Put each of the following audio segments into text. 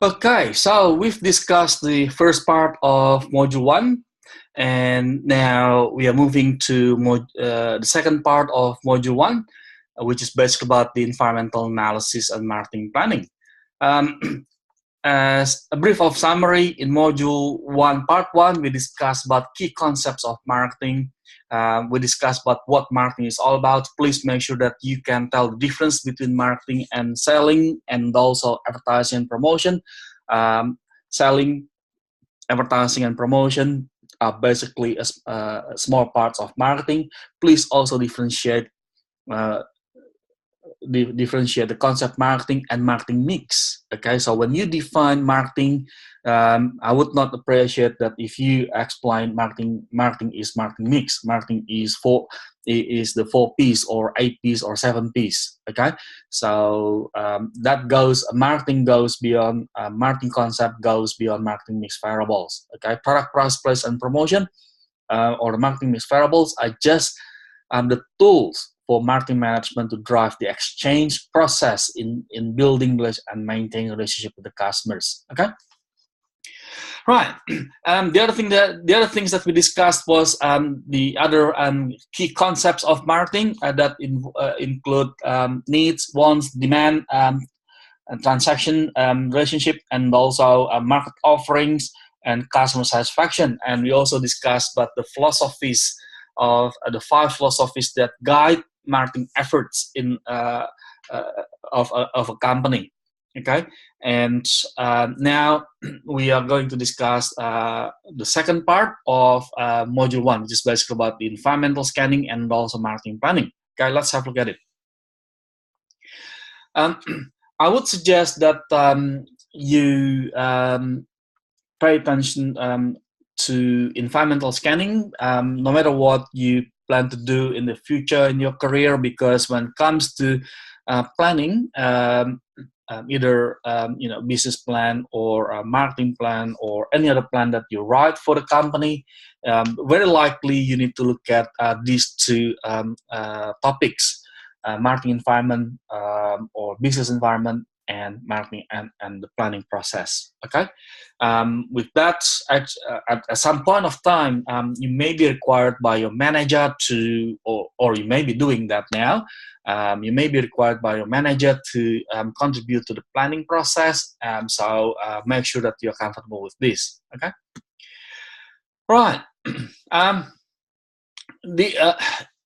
Okay, so we've discussed the first part of Module 1, and now we are moving to the second part of Module 1, which is basically about the environmental analysis and marketing planning. As a brief of summary, in Module 1, Part 1, we discussed about key concepts of marketing. We discussed about what marketing is all about. Please make sure that you can tell the difference between marketing and selling, and also advertising and promotion. Selling, advertising, and promotion are basically small parts of marketing. Please also differentiate the concept marketing and marketing mix. Okay, so when you define marketing, I would not appreciate that if you explain marketing is marketing mix. Marketing is the 4 P's or 8 P's or 7 P's. Okay, so marketing goes beyond marketing concept, goes beyond marketing mix variables. Okay, product, price, place, and promotion, or the marketing mix variables are just the tools for marketing management to drive the exchange process in building and maintaining relationship with the customers. Okay, right. The other things that we discussed was the other key concepts of marketing that include needs, wants, demand, and transaction relationship, and also market offerings and customer satisfaction. And we also discussed about the philosophies of the 5 philosophies that guide marketing efforts in of a company. Okay, and now we are going to discuss the second part of Module 1, which is basically about the environmental scanning and also marketing planning. Okay, let's have a look at it. I would suggest that you pay attention to environmental scanning, no matter what you plan to do in the future in your career, because when it comes to planning, either business plan or a marketing plan or any other plan that you write for the company, very likely you need to look at these 2 topics: marketing environment or business environment, and marketing and the planning process. Okay, with that, at some point of time, you may be required by your manager to, or you may be doing that now. You may be required by your manager to contribute to the planning process. So make sure that you're comfortable with this. Okay, right.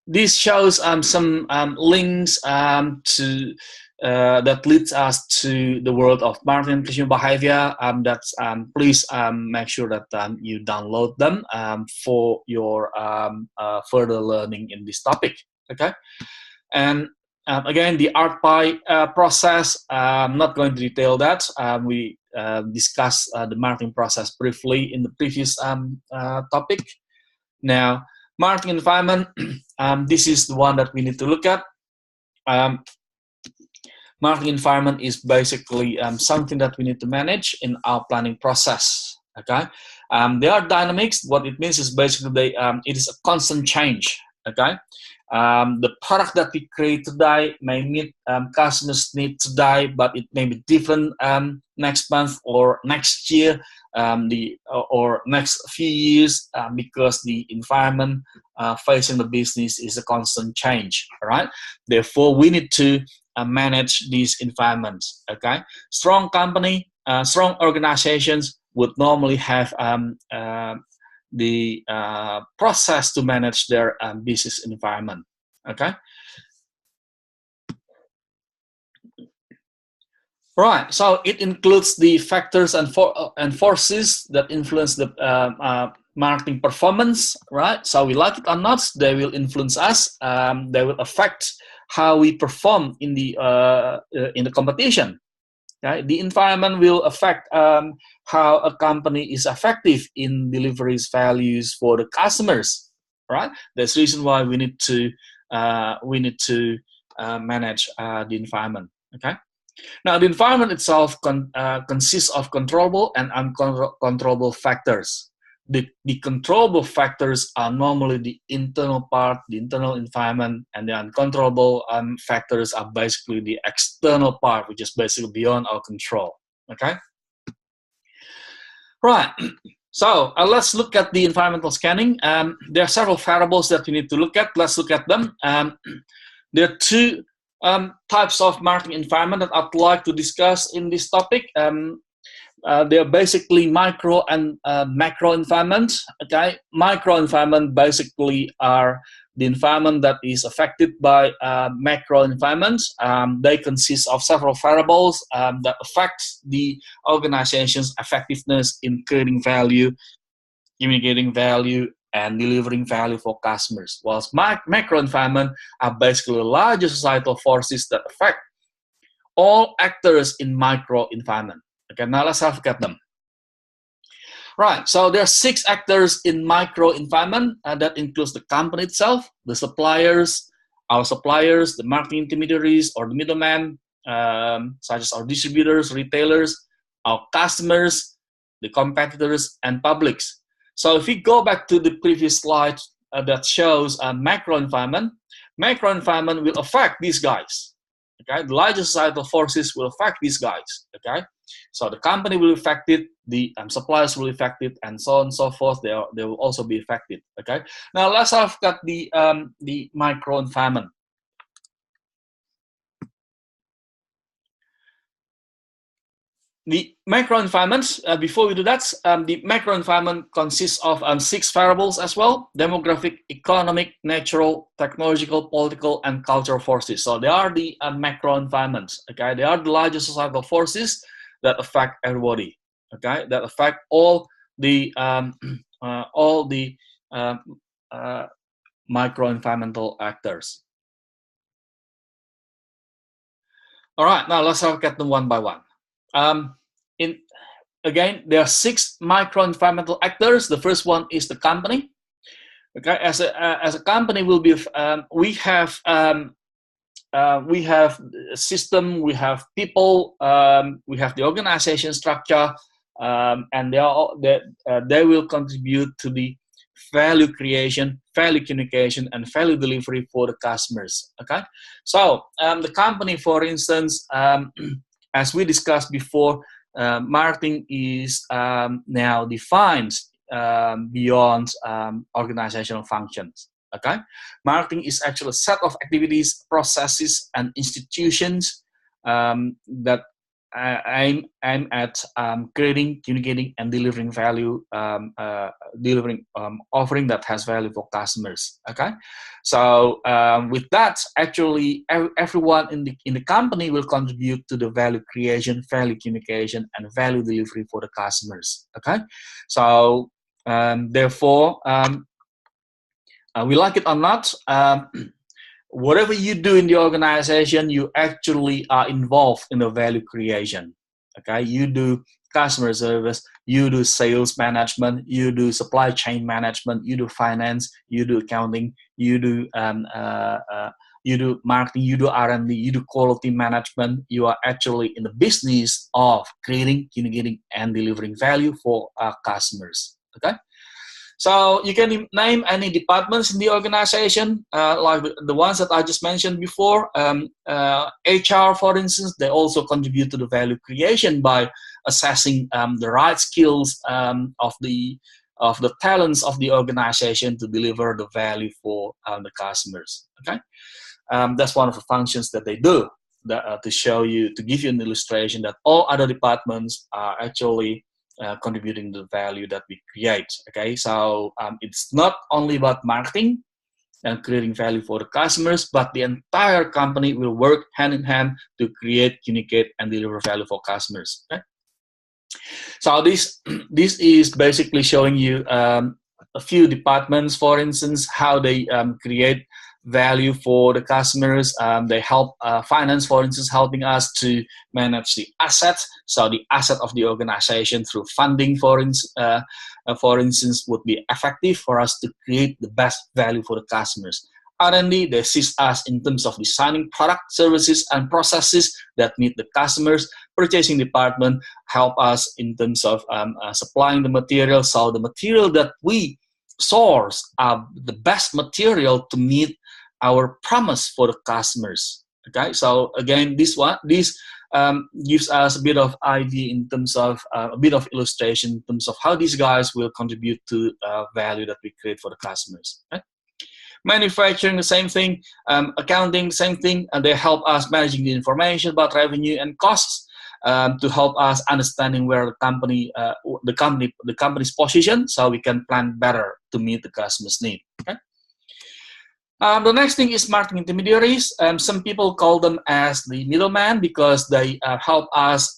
This shows some links to. That leads us to the world of marketing and consumer behavior. Please make sure that you download them for your further learning in this topic. Okay, and again, the ARPI process. I'm not going to detail that. We discussed the marketing process briefly in the previous topic. Now, marketing environment. This is the one that we need to look at. Marketing environment is basically something that we need to manage in our planning process. Okay, there are dynamics. What it means is basically it is a constant change. Okay, the product that we create today may meet customers' need today, but it may be different next month or next year, or next few years, because the environment facing the business is a constant change. All right, therefore we need to manage these environments. Okay, strong company, strong organizations would normally have the process to manage their business environment. Okay, right. So it includes the factors and forces that influence the marketing performance. Right. So we like it or not, they will influence us. They will affect how we perform in the competition. Okay? The environment will affect how a company is effective in delivering values for the customers. Right? That's the reason why we need to manage the environment. Okay. Now, the environment itself consists of controllable and uncontrollable factors. The controllable factors are normally the internal part, the internal environment, and the uncontrollable factors are basically the external part, which is basically beyond our control. Okay? Right. So let's look at the environmental scanning. There are several variables that you need to look at. Let's look at them. There are two types of marketing environment that I'd like to discuss in this topic. They are basically micro and macro environments. Okay, micro environment basically are the environment that is affected by macro environments. They consist of several variables that affect the organization's effectiveness in creating value, communicating value, and delivering value for customers. Whilst macro environment are basically larger societal forces that affect all actors in micro environment. Okay, now let's have a look at them. Right, so there are 6 actors in micro environment, that includes the company itself, the suppliers, our suppliers, the marketing intermediaries or the middlemen, such as our distributors, retailers, our customers, the competitors, and publics. So if we go back to the previous slide that shows a macro environment will affect these guys. Okay, the larger societal forces will affect these guys. Okay, so the company will be affected, the suppliers will be affected, and so on and so forth. They will also be affected. Okay, now let's have got the micro environment. The macro environments, before we do that, the macro environment consists of 6 variables as well: demographic, economic, natural, technological, political, and cultural forces. So they are the macro environments. Okay, they are the largest societal forces that affect everybody. Okay, that affect all the micro environmental actors. All right, now let's have a look at them one by one. Again, there are 6 micro environmental actors. The first one is the company. Okay, as a company, we have a system, we have people, we have the organization structure, and they will contribute to the value creation, value communication, and value delivery for the customers. Okay, so the company, for instance, as we discussed before, marketing is now defined beyond organizational functions. Okay, marketing is actually a set of activities, processes, and institutions that aim at creating, communicating, and delivering value, offering that has value for customers. Okay, so with that, actually, everyone in the company will contribute to the value creation, value communication, and value delivery for the customers. Okay, so therefore, we like it or not, whatever you do in the organization, you actually are involved in the value creation. Okay, you do customer service, you do sales management, you do supply chain management, you do finance, you do accounting, you do marketing, you do R&D, you do quality management. You are actually in the business of creating, communicating, and delivering value for our customers. Okay. So you can name any departments in the organization, like the ones that I just mentioned before. HR, for instance, they also contribute to the value creation by assessing the right skills of the talents of the organization to deliver the value for the customers. Okay, that's one of the functions that they do. To give you an illustration that all other departments are actually contributing to the value that we create. Okay, so it's not only about marketing and creating value for the customers, but the entire company will work hand in hand to create, communicate, and deliver value for customers. Okay, so this is basically showing you a few departments, for instance, how they create value for the customers. They help finance, for instance, helping us to manage the assets. So the asset of the organization through funding, for instance, would be effective for us to create the best value for the customers. R&D, they assist us in terms of designing product, services, and processes that meet the customers. Purchasing department help us in terms of supplying the material. So the material that we source are the best material to meet our promise for the customers. Okay, so again, these gives us a bit of idea in terms of a bit of illustration in terms of how these guys will contribute to value that we create for the customers. Okay? Manufacturing, the same thing. Accounting, same thing. And they help us managing the information about revenue and costs to help us understanding where the company's position, so we can plan better to meet the customer's need. Okay? The next thing is marketing intermediaries. Some people call them as the middleman because they help us.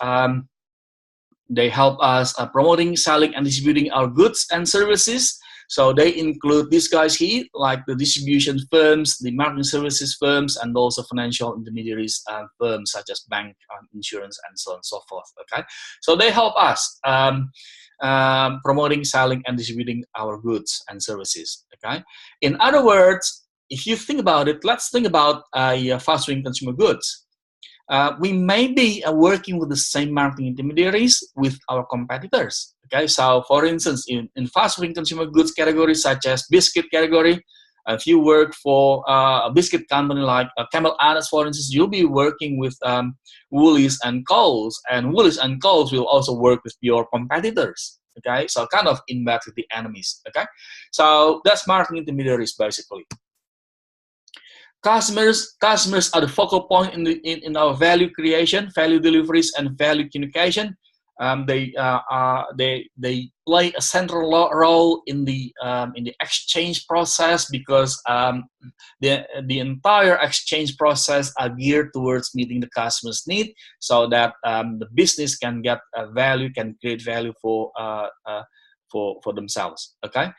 They help us promoting, selling, and distributing our goods and services. So they include these guys here, like the distribution firms, the marketing services firms, and also financial intermediaries firms such as bank, insurance, and so on and so forth. Okay, so they help us promoting, selling, and distributing our goods and services. Okay, in other words, if you think about it, let's think about fast-moving consumer goods. We may be working with the same marketing intermediaries with our competitors. Okay, so for instance, in fast-moving consumer goods categories such as biscuit category, if you work for a biscuit company like Camel Adams, for instance, you'll be working with Woolies and Coles, and Woolies and Coles will also work with your competitors. Okay, so kind of invert with the enemies. Okay, so that's marketing intermediaries basically. Customers are the focal point in our value creation, value deliveries, and value communication. They play a central role in the exchange process because the entire exchange process are geared towards meeting the customer's need, so that the business can get value, can create value for themselves. Okay.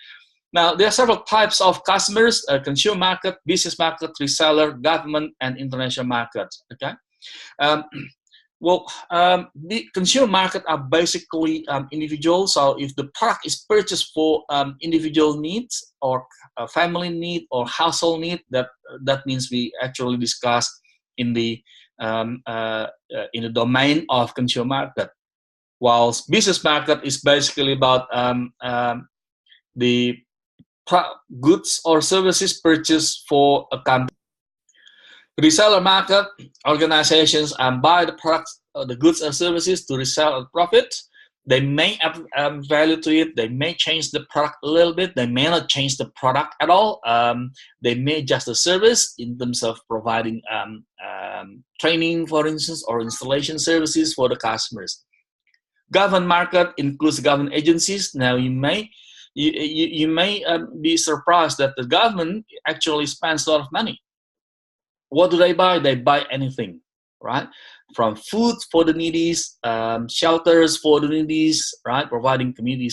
Now, there are several types of customers: consumer market, business market, reseller, government, and international market. Okay. The consumer market are basically individual. So if the product is purchased for individual needs or family need or household need, that means we actually discuss in the domain of consumer market. Whilst business market is basically about the goods or services purchased for a company. Reseller market, organizations buy the products, the goods and services to resell at profit. They may add value to it. They may change the product a little bit. They may not change the product at all. They may adjust the service in terms of providing training, for instance, or installation services for the customers. Government market includes government agencies. Now you may be surprised that the government actually spends a lot of money. What do they buy? They buy anything, right? From food for the needy, shelters for the needy, right? Providing community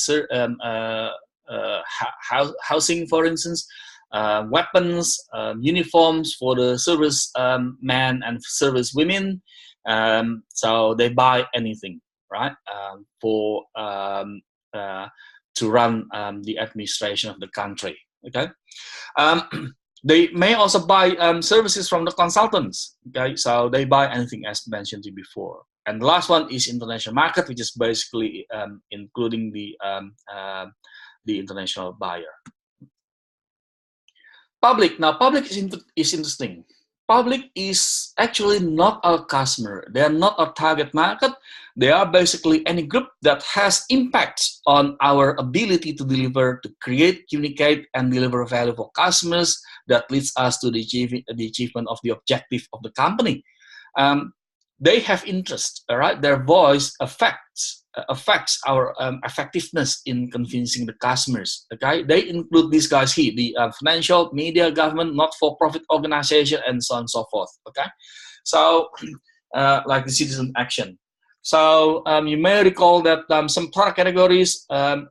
housing, for instance, weapons, uniforms for the service men and service women. So they buy anything, right? To run the administration of the country. Okay. They may also buy services from the consultants. Okay, so they buy anything as mentioned before. And the last one is international market, which is basically including the international buyer. Public. Now, public is interesting. Public is actually not our customer. They are not our target market. They are basically any group that has impact on our ability to deliver, to create, communicate, and deliver value for customers that leads us to the achievement of the objective of the company. They have interest, all right? Their voice affects our effectiveness in convincing the customers, okay? They include these guys here, the financial, media, government, not-for-profit organization, and so on and so forth, okay? So, like the citizen action. So, you may recall that some product categories, some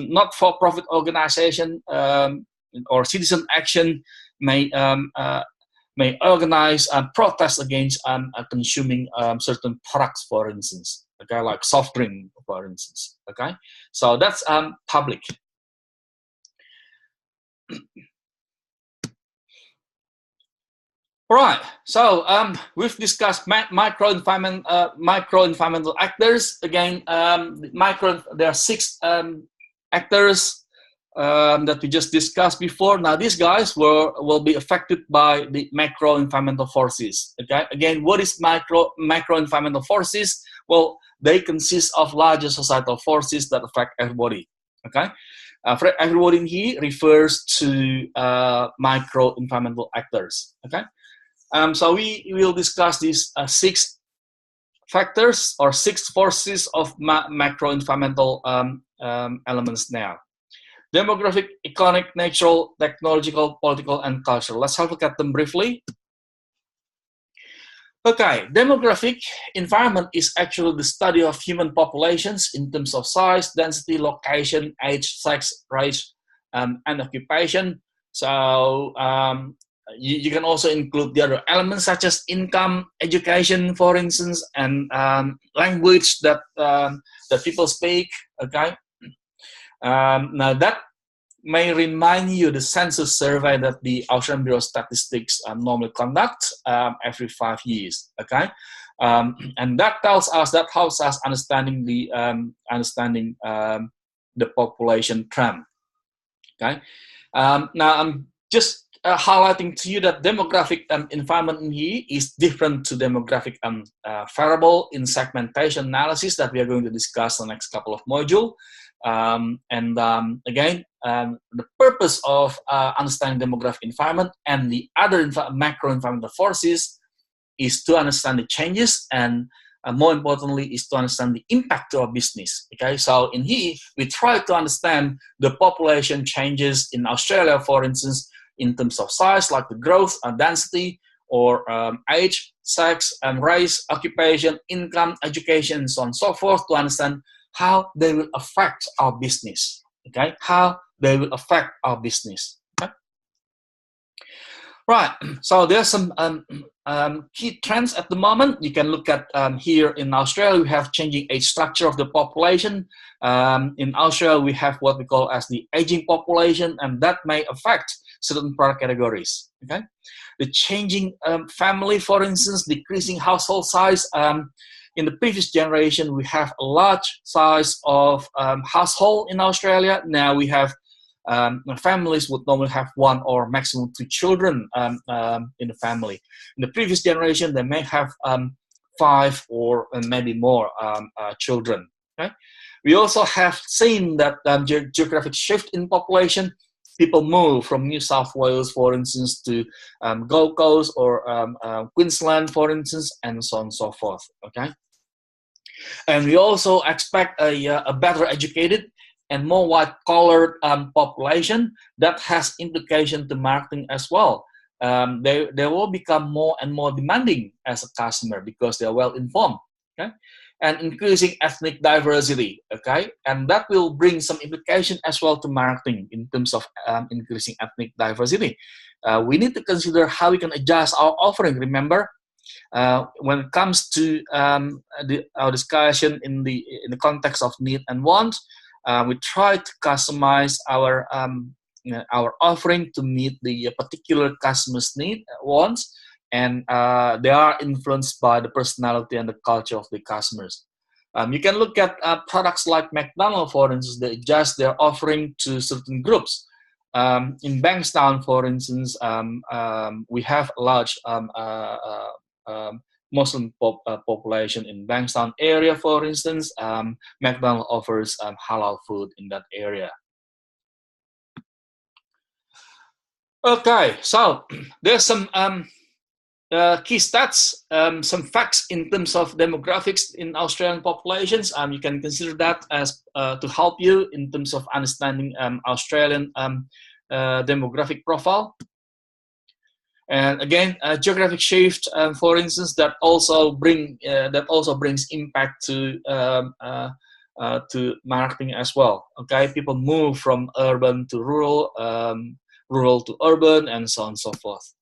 not-for-profit organization or citizen action may organize protests against consuming certain products, for instance, okay, like soft drink, for instance, okay? So that's public. All right, so we've discussed micro-environmental actors. Again, there are 6 actors. that we just discussed before. Now, these guys will be affected by the macro environmental forces. Okay, again, what is macro environmental forces? Well, they consist of larger societal forces that affect everybody. Okay, everybody in here refers to micro environmental actors. Okay, so we will discuss these 6 factors or 6 forces of macro environmental elements now. Demographic, economic, natural, technological, political, and cultural. Let's have a look at them briefly. Okay, demographic environment is actually the study of human populations in terms of size, density, location, age, sex, race, and occupation. So you can also include the other elements such as income, education, for instance, and language that people speak. Okay. Now that may remind you the census survey that the Australian Bureau of Statistics normally conduct every 5 years. Okay, and that tells us, that helps us understanding the population trend. Okay, now I'm just highlighting to you that demographic environment in here is different to demographic variable in segmentation analysis that we are going to discuss in the next couple of modules. Again, the purpose of understanding demographic environment and the other macro environmental forces is to understand the changes, and more importantly is to understand the impact to our business. Okay, so in here we try to understand the population changes in Australia, for instance, in terms of size, like the growth and density, or age, sex, and race, occupation, income, education, and so on and so forth, to understand how they will affect our business. Okay, how they will affect our business. Okay? Right. So there's some key trends at the moment. You can look at here in Australia, we have changing age structure of the population. In Australia, we have what we call as the aging population, and that may affect certain product categories. Okay, the changing family, for instance, decreasing household size. In the previous generation, we have a large size of household in Australia. Now we have families would normally have 1 or maximum 2 children in the family. In the previous generation, they may have 5 or maybe more children. Okay? We also have seen that geographic shift in population. People move from New South Wales, for instance, to Gold Coast or Queensland, for instance, and so on and so forth. Okay, and we also expect a better educated and more white-collared population that has implication to marketing as well. They will become more and more demanding as a customer because they are well informed. Okay, and increasing ethnic diversity. Okay, and that will bring some implication as well to marketing in terms of increasing ethnic diversity. We need to consider how we can adjust our offering. Remember, when it comes to our discussion in the context of need and want, we try to customize our offering to meet the particular customer's need, wants, and they are influenced by the personality and the culture of the customers. You can look at products like McDonald's, for instance. They adjust their offering to certain groups. In Bankstown, for instance, we have a large Muslim population in Bankstown area, for instance. McDonald's offers halal food in that area. Okay, so there's some key stats, some facts in terms of demographics in Australian populations. You can consider that as to help you in terms of understanding Australian demographic profile. And again, geographic shift, for instance, that also brings impact to marketing as well. Okay, people move from urban to rural, rural to urban, and so on and so forth.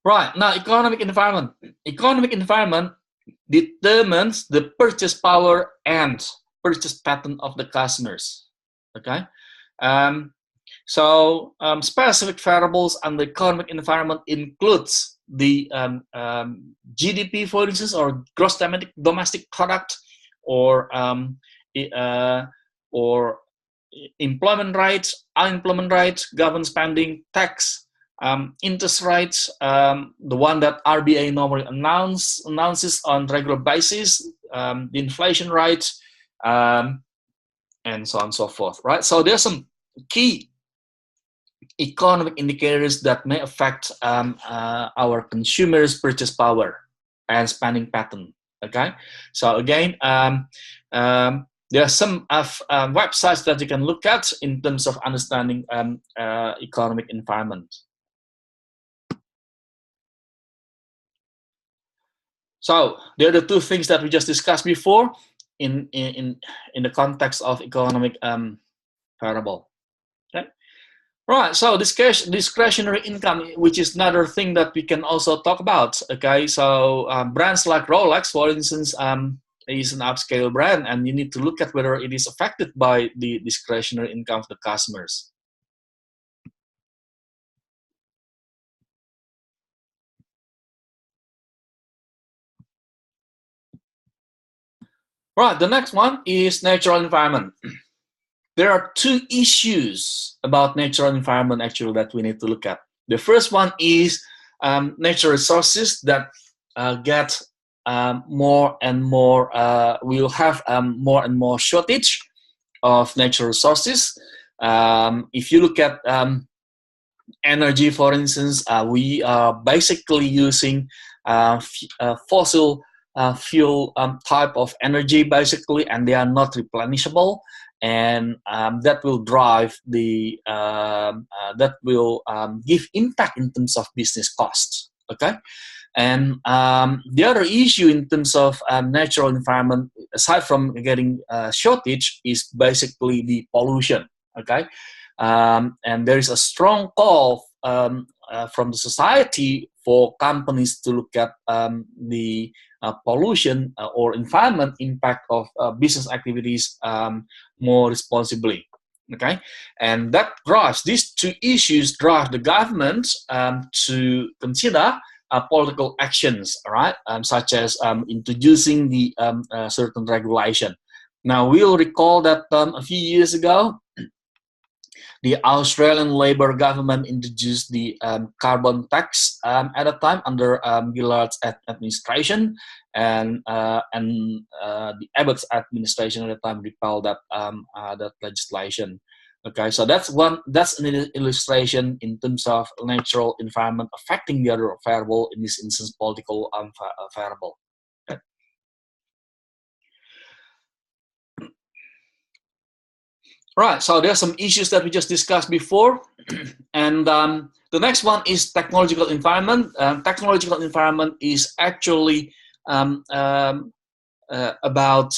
Right, now economic environment. Economic environment determines the purchase power and purchase pattern of the customers. Okay, so specific variables and the economic environment includes the GDP, for instance, or gross domestic product, or or employment rights, unemployment rights, government spending, tax, interest rates, the one that RBA normally announces on regular basis, the inflation rates, and so on and so forth, right? So there's some key economic indicators that may affect our consumers' purchase power and spending pattern. Okay, so again, there are some websites that you can look at in terms of understanding economic environment. So there are the two things that we just discussed before in the context of economic variable. Okay. Right, so discretionary income, which is another thing that we can also talk about. Okay, so brands like Rolex, for instance, is an upscale brand, and you need to look at whether it is affected by the discretionary income of the customers. Right, the next one is natural environment. There are two issues about natural environment actually that we need to look at. The first one is natural resources that get more and more, we will have more and more shortage of natural resources. If you look at energy, for instance, we are basically using fossil fuel type of energy basically, and they are not replenishable. And that will drive the that will give impact in terms of business costs. Okay, and the other issue in terms of natural environment, aside from getting shortage, is basically the pollution. Okay, and there is a strong call from the society for companies to look at the pollution or environment impact of business activities more responsibly. Okay, and that drives, these two issues drive the government to consider political actions, right? Such as introducing the certain regulation. Now we'll recall that a few years ago, the Australian Labor government introduced the carbon tax at a time under Gillard's administration, and the Abbott's administration at the time repelled that that legislation. Okay, so that's an illustration in terms of natural environment affecting the other variable, in this instance political variable. Okay. Right, so there are some issues that we just discussed before, and the next one is technological environment. Technological environment is actually about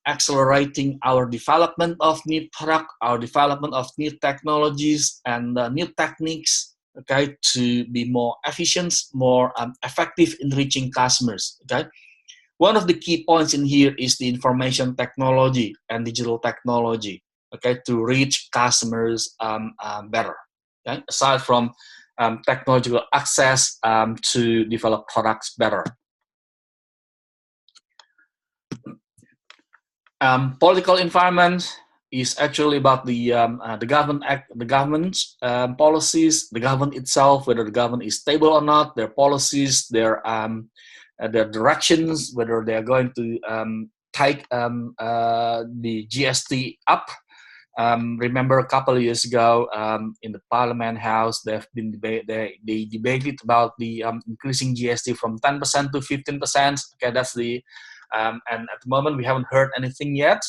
accelerating our development of new product, our development of new technologies and new techniques, okay, to be more efficient, more effective in reaching customers. Okay, one of the key points in here is the information technology and digital technology, okay, to reach customers better. Okay, aside from technological access to develop products better. Political environment is actually about the government's policies, the government itself, whether the government is stable or not, their policies, their directions, whether they are going to take the GST up. Remember a couple of years ago in the Parliament House, they debated about the increasing GST from 10% to 15%. Okay, that's the and at the moment we haven't heard anything yet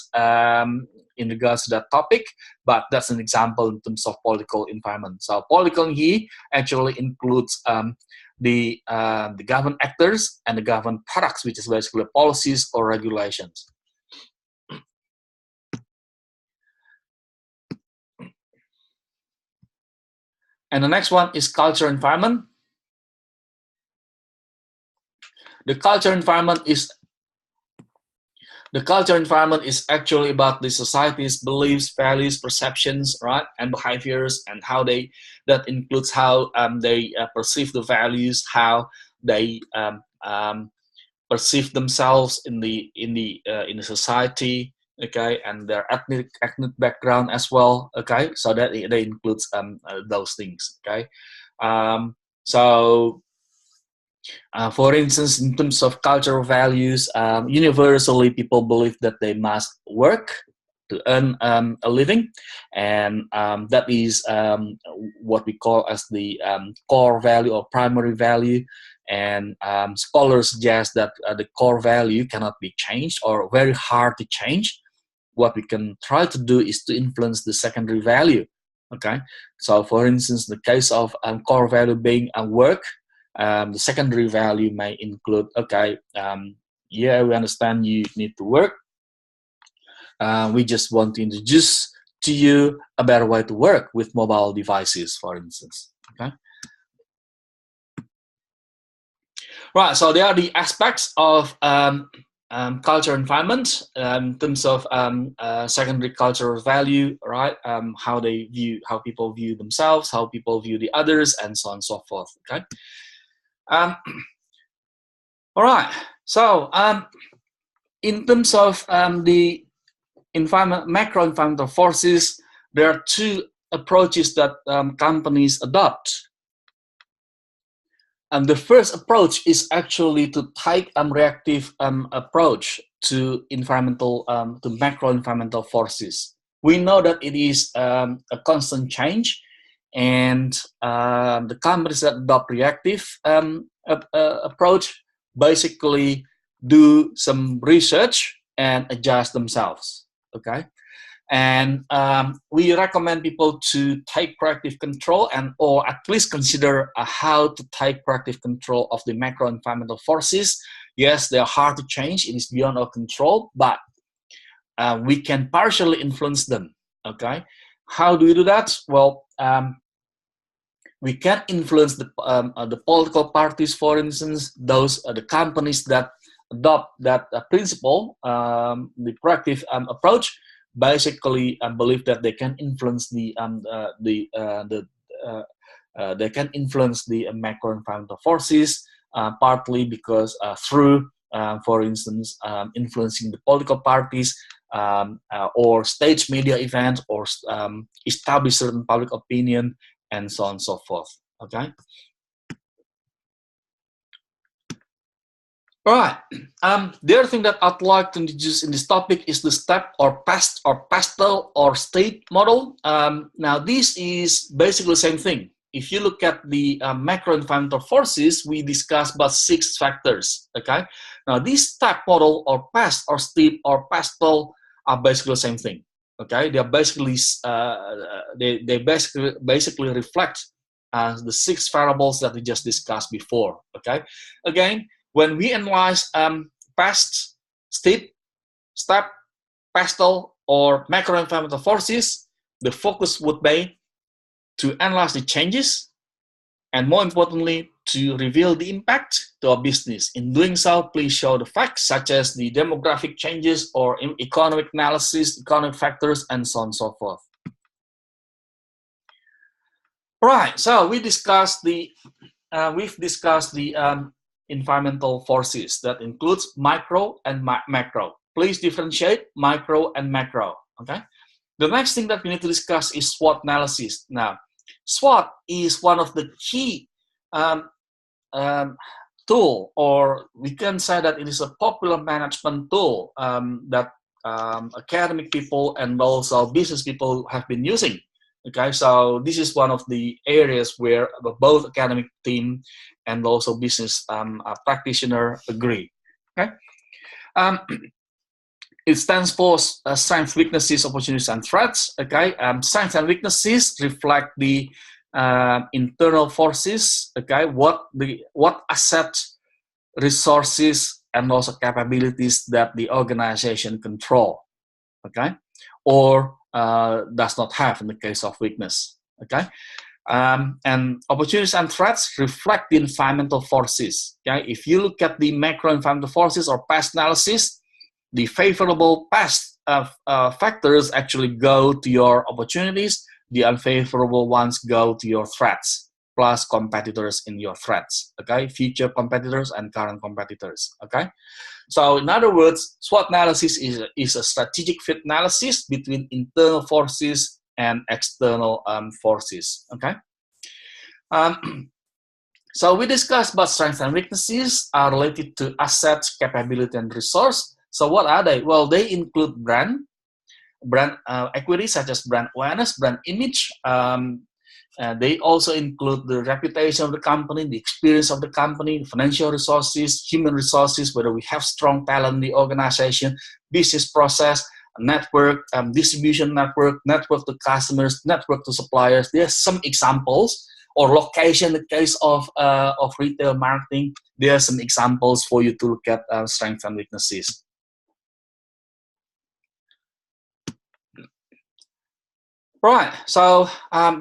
in regards to that topic, but that's an example in terms of political environment. So political here actually includes the government actors and the government products, which is basically policies or regulations. And the next one is culture environment. The culture environment is actually about the society's beliefs, values, perceptions, right, and behaviors, and how that includes how they perceive the values, how they perceive themselves in the society, okay, and their ethnic background as well, okay, so that they includes those things, okay. So for instance, in terms of cultural values, universally people believe that they must work to earn a living, and that is what we call as the core value or primary value. And scholars suggest that the core value cannot be changed or very hard to change. What we can try to do is to influence the secondary value. Okay, so for instance, the case of core value being work, the secondary value may include, okay, yeah, we understand you need to work. We just want to introduce to you a better way to work with mobile devices, for instance. Okay. Right, so there are the aspects of culture environment in terms of secondary cultural value, right? How people view themselves, how people view the others, and so on and so forth. Okay. All right. So in terms of the macro environmental forces, there are two approaches that companies adopt. And the first approach is actually to take a reactive approach to macro environmental forces. We know that it is a constant change, and the companies that adopt reactive approach basically do some research and adjust themselves. Okay. And we recommend people to take proactive control or at least consider how to take proactive control of the macro environmental forces. Yes, they are hard to change. It is beyond our control, but we can partially influence them. Okay, how do we do that? Well, we can influence the political parties, for instance, those the companies that adopt that principle, the proactive approach. Basically, believe that they can influence they can influence the macro environmental forces, partly because through, for instance, influencing the political parties, or stage media events, or establish certain public opinion, and so on and so forth. Okay. All right. The other thing that I'd like to introduce in this topic is the step or pastel or state model. Now, this is basically the same thing. If you look at the macro environmental forces, we discussed about 6 factors. Okay. Now, this step model or past or state or pastel are basically the same thing. Okay. They are basically they basically reflect the 6 variables that we just discussed before. Okay. Again, when we analyze past, state, step, pastel, or macro environmental forces, the focus would be to analyze the changes, and more importantly, to reveal the impact to our business. In doing so, please show the facts such as the demographic changes or economic analysis, economic factors, and so on and so forth. Right. So we've discussed the environmental forces that includes micro and macro. Please differentiate micro and macro. Okay. The next thing that we need to discuss is SWOT analysis. Now, SWOT is one of the key tool, or we can say that it is a popular management tool that academic people and also business people have been using. Okay, so this is one of the areas where both academic team and also business practitioner agree. Okay, it stands for strengths, weaknesses, opportunities, and threats. Okay, strengths and weaknesses reflect the internal forces. Okay, what asset, resources, and also capabilities that the organization control. Okay, or does not have in the case of weakness. Okay, and opportunities and threats reflect the environmental forces. Okay, if you look at the macro environmental forces or past analysis, the favorable past factors actually go to your opportunities. The unfavorable ones go to your threats. plus competitors in your threats, okay? Future competitors and current competitors, okay? So in other words, SWOT analysis is a strategic fit analysis between internal forces and external forces, okay? So we discussed about strengths and weaknesses are related to assets, capability, and resource. So what are they? Well, they include brand equity, such as brand awareness, brand image. They also include the reputation of the company, the experience of the company, financial resources, human resources, whether we have strong talent in the organization, business process, network, distribution network, network to customers, network to suppliers. There are some examples, or location in the case of retail marketing. There are some examples for you to look at strengths and weaknesses. Right, so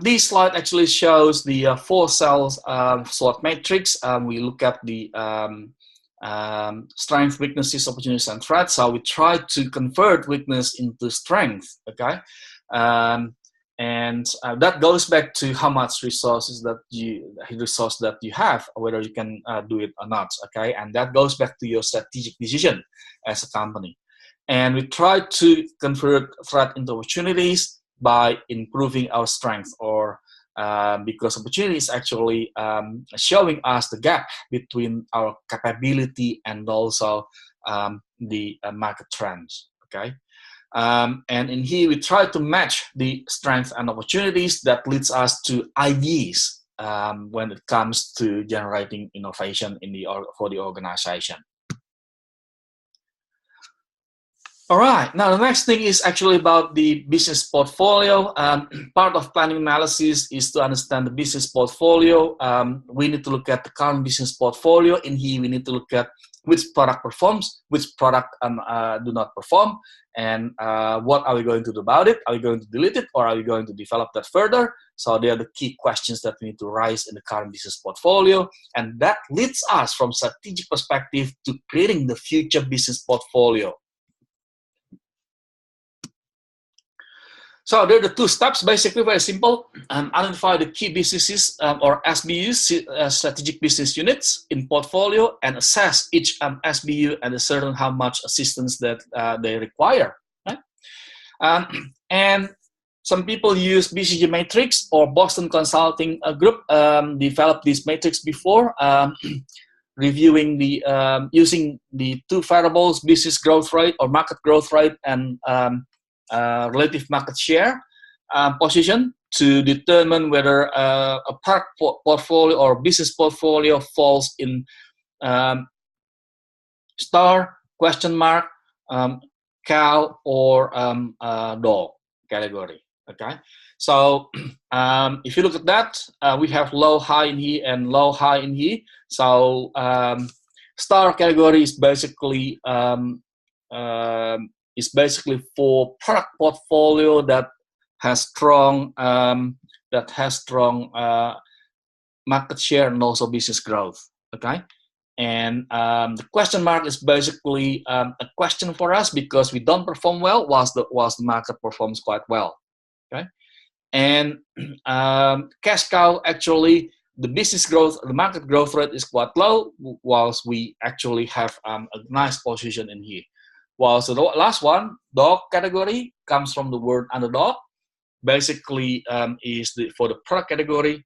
this slide actually shows the 4 cells SWOT matrix. We look at the strengths, weaknesses, opportunities, and threats. So we try to convert weakness into strength, okay? And that goes back to how much resources that you have, whether you can do it or not, okay? And that goes back to your strategic decision as a company. And we try to convert threat into opportunities by improving our strength, or because opportunity is actually showing us the gap between our capability and also the market trends, okay? And in here, we try to match the strengths and opportunities that leads us to ideas when it comes to generating innovation for the organization. All right, now the next thing is actually about the business portfolio. Part of planning analysis is to understand the business portfolio. We need to look at the current business portfolio. In here, we need to look at which product performs, which product do not perform, and what are we going to do about it? Are we going to delete it, or are we going to develop that further? So they are the key questions that we need to raise in the current business portfolio, and that leads us from strategic perspective to creating the future business portfolio. So there are the 2 steps, basically very simple. Identify the key businesses or SBUs, strategic business units in portfolio, and assess each SBU and determine how much assistance that they require. Right? And some people use BCG matrix, or Boston Consulting Group developed this matrix before, reviewing the using the 2 variables, business growth rate or market growth rate, and relative market share position to determine whether a product portfolio or business portfolio falls in star, question mark, cow, or dog category. Okay, so if you look at that, we have low, high in here and low, high in here. So star category is basically for product portfolio that has strong market share and also business growth. Okay, and the question mark is basically a question for us because we don't perform well whilst the market performs quite well. Okay, and cash cow, actually the business growth, the market growth rate is quite low, whilst we actually have a nice position in here. Whilst the last one, dog category, comes from the word underdog. Basically, is for the product category,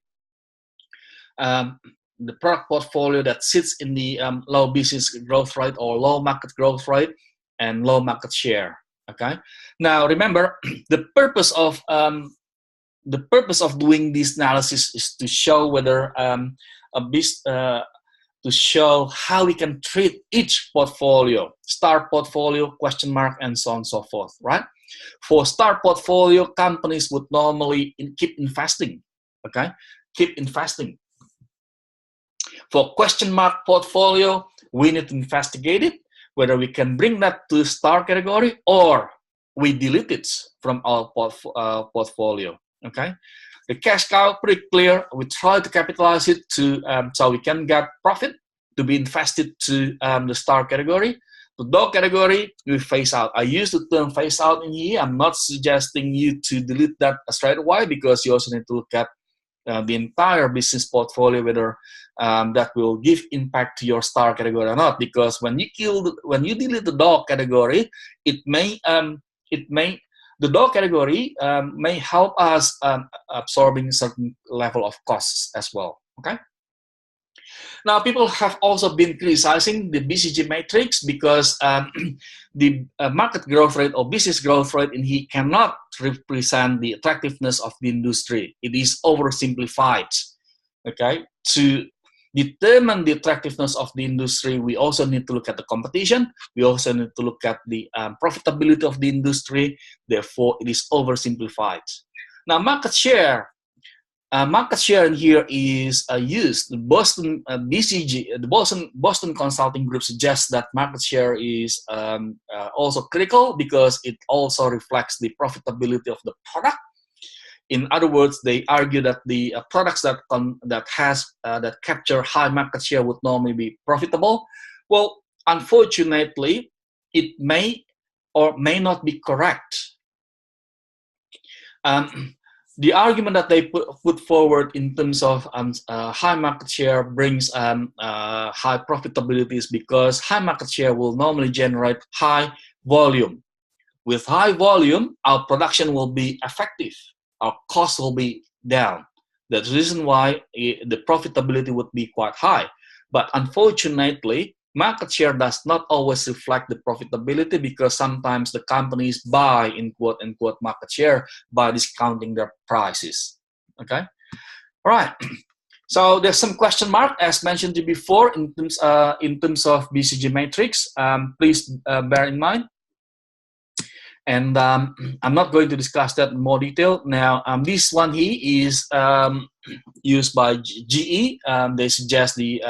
the product portfolio that sits in the low business growth rate or low market growth rate and low market share. Okay. Now remember, the purpose of doing this analysis is to show whether to show how we can treat each portfolio, star portfolio, question mark, and so on and so forth, right? For star portfolio, companies would normally keep investing, okay? Keep investing. For question mark portfolio, we need to investigate it, whether we can bring that to star category or we delete it from our portfolio, okay? The cash cow, pretty clear. We try to capitalize it to so we can get profit to be invested to the star category. The dog category, we phase out. I use the term phase out in here. I'm not suggesting you to delete that straight away because you also need to look at the entire business portfolio, whether that will give impact to your star category or not. Because when you delete the dog category, the dog category may help us absorbing certain level of costs as well. Okay. Now, people have also been criticizing the BCG matrix because the market growth rate or business growth rate in here cannot represent the attractiveness of the industry. It is oversimplified. Okay, to determine the attractiveness of the industry, we also need to look at the competition. We also need to look at the profitability of the industry. Therefore, it is oversimplified. Now, market share in here is used. The Boston BCG, the Boston Consulting Group suggests that market share is also critical because it also reflects the profitability of the product. In other words, they argue that the products that capture high market share would normally be profitable. Well, unfortunately, it may or may not be correct. The argument that they put forward in terms of high market share brings high profitability is because high market share will normally generate high volume. With high volume, our production will be effective. Our cost will be down. That's the reason why the profitability would be quite high. But unfortunately, market share does not always reflect the profitability because sometimes the companies buy in quote-unquote market share by discounting their prices. Okay? All right. So there's some question mark, as mentioned to you before, in terms of BCG matrix. Please bear in mind. And I'm not going to discuss that in more detail. Now, this one here is used by GE. They suggest the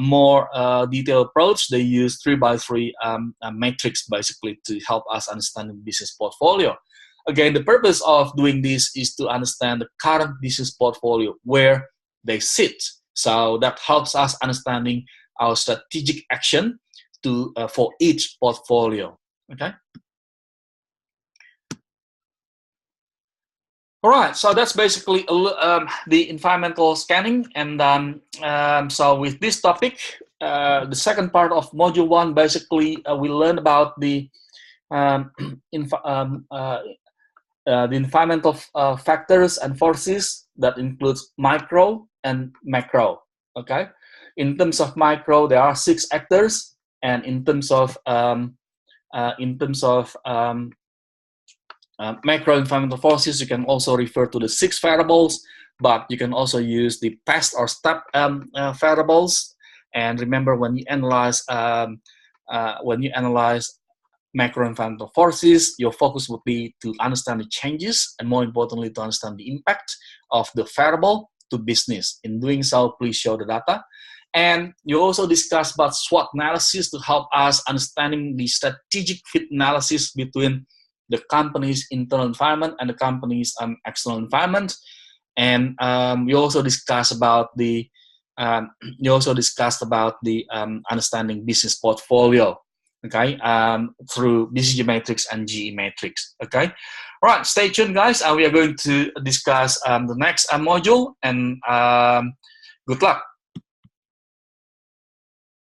more detailed approach. They use 3x3 matrix basically to help us understand the business portfolio. Again, the purpose of doing this is to understand the current business portfolio, where they sit. So that helps us understanding our strategic action for each portfolio. Okay. All right, so that's basically the environmental scanning, and so with this topic, the second part of Module 1, basically we learned about the environmental factors and forces that includes micro and macro. Okay, in terms of micro, there are 6 actors, and in terms of macro environmental forces, you can also refer to the 6 variables, but you can also use the past or step variables. And remember, when you analyze macro environmental forces, your focus would be to understand the changes, and more importantly, to understand the impact of the variable to business. In doing so, please show the data. And you also discuss about SWOT analysis to help us understanding the strategic fit analysis between the company's internal environment and the company's external environment. And you also discussed about the understanding business portfolio. Okay, through BCG matrix and GE matrix. Okay, all right, stay tuned, guys. We are going to discuss the next module, and good luck.